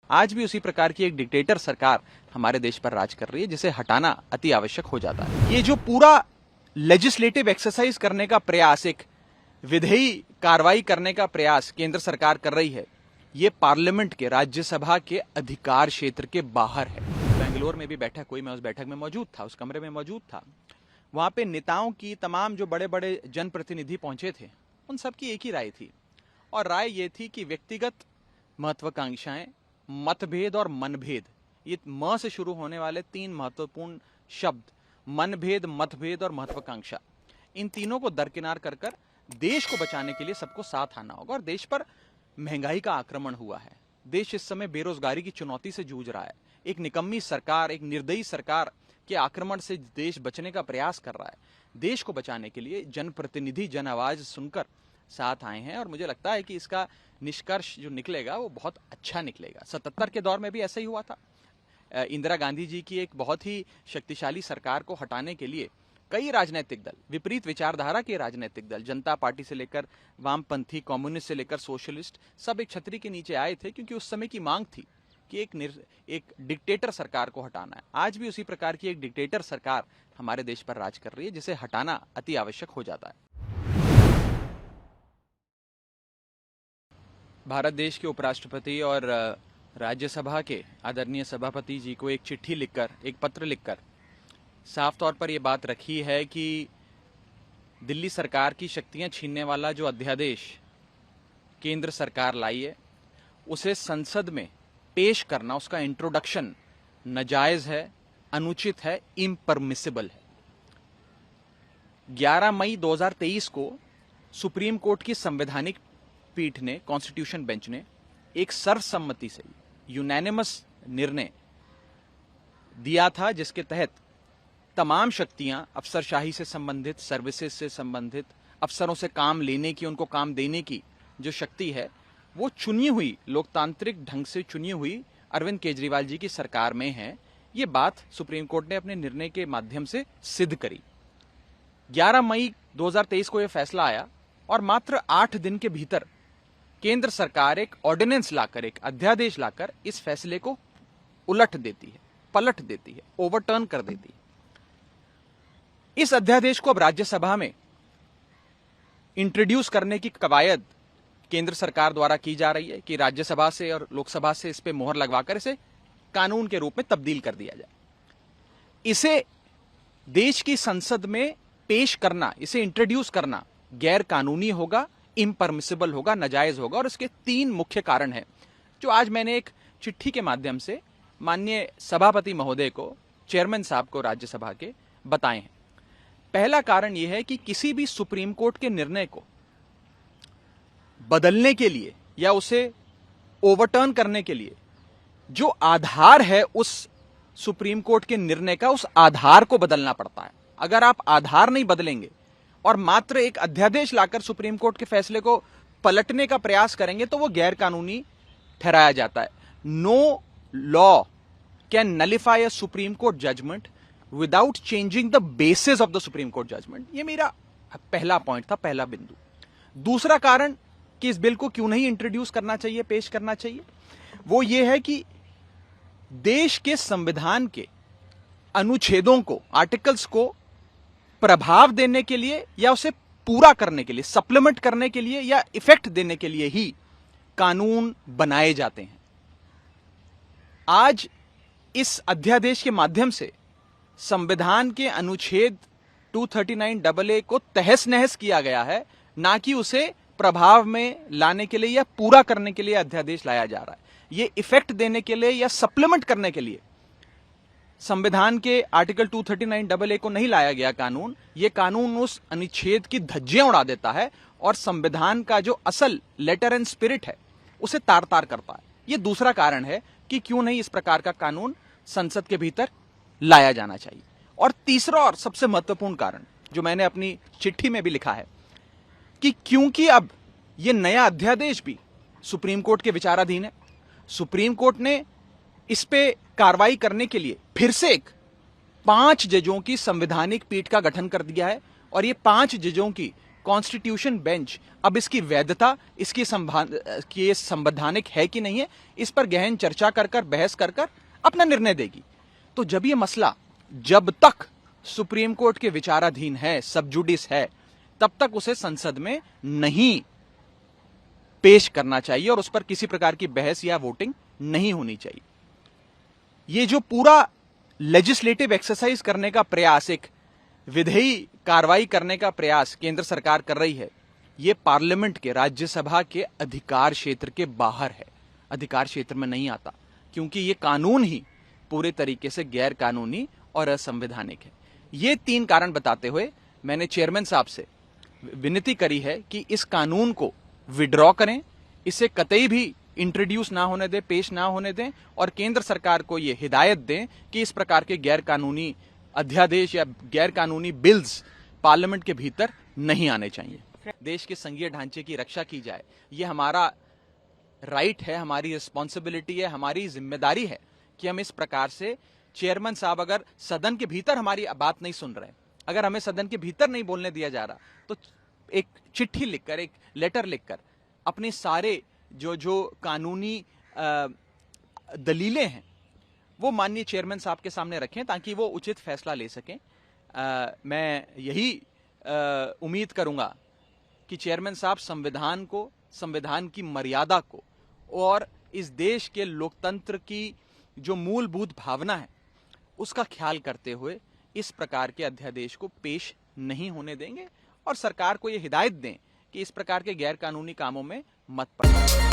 आज भी उसी प्रकार की एक डिक्टेटर सरकार हमारे देश पर राज कर रही है, जिसे हटाना अति आवश्यक हो जाता है। ये जो पूरा लेजिस्लेटिव एक्सरसाइज करने का प्रयास, एक विधेयी कार्रवाई करने का प्रयास केंद्र सरकार कर रही है, ये पार्लियामेंट के, राज्यसभा के अधिकार क्षेत्र के बाहर है। बेंगलोर में भी बैठक हुई, मैं उस बैठक में मौजूद था, उस कमरे में मौजूद था। वहां पे नेताओं की, तमाम जो बड़े बड़े जनप्रतिनिधि पहुंचे थे, उन सबकी एक ही राय थी, और राय ये थी कि व्यक्तिगत महत्वाकांक्षाएं, मतभेद और मनभेद, ये म से शुरू होने वाले तीन महत्वपूर्ण शब्द, मनभेद, मतभेद और महत्वाकांक्षा, इन तीनों को दरकिनार कर कर देश को बचाने के लिए सबको साथ आना होगा। और देश पर महंगाई का आक्रमण हुआ है, देश इस समय बेरोजगारी की चुनौती से जूझ रहा है, एक निकम्मी सरकार, एक निर्दयी सरकार के आक्रमण से देश बचने का प्रयास कर रहा है। देश को बचाने के लिए जनप्रतिनिधि जन आवाज सुनकर साथ आए हैं, और मुझे लगता है कि इसका निष्कर्ष जो निकलेगा वो बहुत अच्छा निकलेगा। 77 के दौर में भी ऐसा ही हुआ था। इंदिरा गांधी जी की एक बहुत ही शक्तिशाली सरकार को हटाने के लिए कई राजनीतिक दल, विपरीत विचारधारा के राजनीतिक दल, जनता पार्टी से लेकर वामपंथी, कम्युनिस्ट से लेकर सोशलिस्ट, सब एक छतरी के नीचे आए थे, क्योंकि उस समय की मांग थी कि एक डिक्टेटर सरकार को हटाना है। आज भी उसी प्रकार की एक डिक्टेटर सरकार हमारे देश पर राज कर रही है, जिसे हटाना अति आवश्यक हो जाता है। भारत देश के उपराष्ट्रपति और राज्यसभा के आदरणीय सभापति जी को एक चिट्ठी लिखकर, एक पत्र लिखकर साफ तौर पर यह बात रखी है कि दिल्ली सरकार की शक्तियां छीनने वाला जो अध्यादेश केंद्र सरकार लाई है, उसे संसद में पेश करना, उसका इंट्रोडक्शन नाजायज है, अनुचित है, इम्परमिसिबल है। 11 मई 2023 को सुप्रीम कोर्ट की संवैधानिक पीठ ने, कॉन्स्टिट्यूशन बेंच ने, एक सर्वसम्मति से यूनानिमस निर्णय दिया था, जिसके तहत तमाम शक्तियां, अफसरशाही से संबंधित, सर्विसेज से संबंधित, अफसरों से काम लेने की, उनको काम देने की जो शक्ति है, वो चुनी हुई, लोकतांत्रिक ढंग से चुनी हुई अरविंद केजरीवाल जी की सरकार में है। ये बात सुप्रीम कोर्ट ने अपने निर्णय के माध्यम से सिद्ध करी। 11 मई 2023 को यह फैसला आया, और मात्र 8 दिन के भीतर केंद्र सरकार एक ऑर्डिनेंस लाकर, एक अध्यादेश लाकर इस फैसले को उलट देती है, पलट देती है, ओवरटर्न कर देती है। इस अध्यादेश को अब राज्यसभा में इंट्रोड्यूस करने की कवायद केंद्र सरकार द्वारा की जा रही है कि राज्यसभा से और लोकसभा से इस पे मोहर लगवाकर इसे कानून के रूप में तब्दील कर दिया जाए। इसे देश की संसद में पेश करना, इसे इंट्रोड्यूस करना गैर कानूनी होगा, इम्परमिसिबल होगा, नाजायज होगा, और इसके 3 मुख्य कारण हैं, जो आज मैंने एक चिट्ठी के माध्यम से माननीय सभापति महोदय को, चेयरमैन साहब को राज्यसभा के, बताए हैं। पहला कारण यह है कि किसी भी सुप्रीम कोर्ट के निर्णय को बदलने के लिए या उसे ओवरटर्न करने के लिए जो आधार है उस सुप्रीम कोर्ट के निर्णय का, उस आधार को बदलना पड़ता है। अगर आप आधार नहीं बदलेंगे और मात्र एक अध्यादेश लाकर सुप्रीम कोर्ट के फैसले को पलटने का प्रयास करेंगे, तो वो गैर कानूनी ठहराया जाता है। No law can nullify a supreme court judgment without changing the basis of the supreme court judgment. ये मेरा पहला पॉइंट था, पहला बिंदु। दूसरा कारण कि इस बिल को क्यों नहीं इंट्रोड्यूस करना चाहिए, पेश करना चाहिए, वो ये है कि देश के संविधान के अनुच्छेदों को, आर्टिकल्स को प्रभाव देने के लिए या उसे पूरा करने के लिए, सप्लीमेंट करने के लिए या इफेक्ट देने के लिए ही कानून बनाए जाते हैं। आज इस अध्यादेश के माध्यम से संविधान के अनुच्छेद 239AA को तहस नहस किया गया है, ना कि उसे प्रभाव में लाने के लिए या पूरा करने के लिए अध्यादेश लाया जा रहा है। यह इफेक्ट देने के लिए या सप्लीमेंट करने के लिए संविधान के आर्टिकल 239AA को नहीं लाया गया कानून। यह कानून उस अनुच्छेद की धज्जियां उड़ा देता है और संविधान का जो असल लेटर एंड स्पिरिट है उसे तार तार करता है। यह दूसरा कारण है कि क्यों नहीं इस प्रकार का कानून संसद के भीतर लाया जाना चाहिए। और तीसरा और सबसे महत्वपूर्ण कारण, जो मैंने अपनी चिट्ठी में भी लिखा है, कि क्योंकि अब यह नया अध्यादेश भी सुप्रीम कोर्ट के विचाराधीन है, सुप्रीम कोर्ट ने इस पे कार्रवाई करने के लिए फिर से एक 5 जजों की संवैधानिक पीठ का गठन कर दिया है, और ये 5 जजों की कॉन्स्टिट्यूशन बेंच अब इसकी वैधता, इसकी संवैधानिक है कि नहीं है, इस पर गहन चर्चा कर बहस कर अपना निर्णय देगी। तो जब ये मसला जब तक सुप्रीम कोर्ट के विचाराधीन है, सब जुडिस है, तब तक उसे संसद में नहीं पेश करना चाहिए और उस पर किसी प्रकार की बहस या वोटिंग नहीं होनी चाहिए। ये जो पूरा लेजिस्लेटिव एक्सरसाइज करने का प्रयास, एक विधेयी कार्रवाई करने का प्रयास केंद्र सरकार कर रही है, ये पार्लियामेंट के, राज्यसभा के अधिकार क्षेत्र के बाहर है, अधिकार क्षेत्र में नहीं आता, क्योंकि ये कानून ही पूरे तरीके से गैर कानूनी और असंवैधानिक है। ये 3 कारण बताते हुए मैंने चेयरमैन साहब से विनती करी है कि इस कानून को विड्रॉ करें, इसे कतई भी इंट्रोड्यूस ना होने दें, पेश ना होने दें, और केंद्र सरकार को यह हिदायत दें कि इस प्रकार के गैर कानूनी अध्यादेश या गैर कानूनी बिल्स पार्लियामेंट के भीतर नहीं आने चाहिए। देश के संघीय ढांचे की रक्षा की जाए, यह हमारा राइट है, हमारी रिस्पॉन्सिबिलिटी है, हमारी जिम्मेदारी है कि हम इस प्रकार से, चेयरमैन साहब अगर सदन के भीतर हमारी बात नहीं सुन रहे, अगर हमें सदन के भीतर नहीं बोलने दिया जा रहा, तो एक चिट्ठी लिखकर, एक लेटर लिखकर अपने सारे जो कानूनी दलीलें हैं वो माननीय चेयरमैन साहब के सामने रखें, ताकि वो उचित फैसला ले सकें। मैं यही उम्मीद करूंगा कि चेयरमैन साहब संविधान को, संविधान की मर्यादा को और इस देश के लोकतंत्र की जो मूलभूत भावना है उसका ख्याल करते हुए इस प्रकार के अध्यादेश को पेश नहीं होने देंगे और सरकार को यह हिदायत दें कि इस प्रकार के गैर कानूनी कामों में मत पड़े।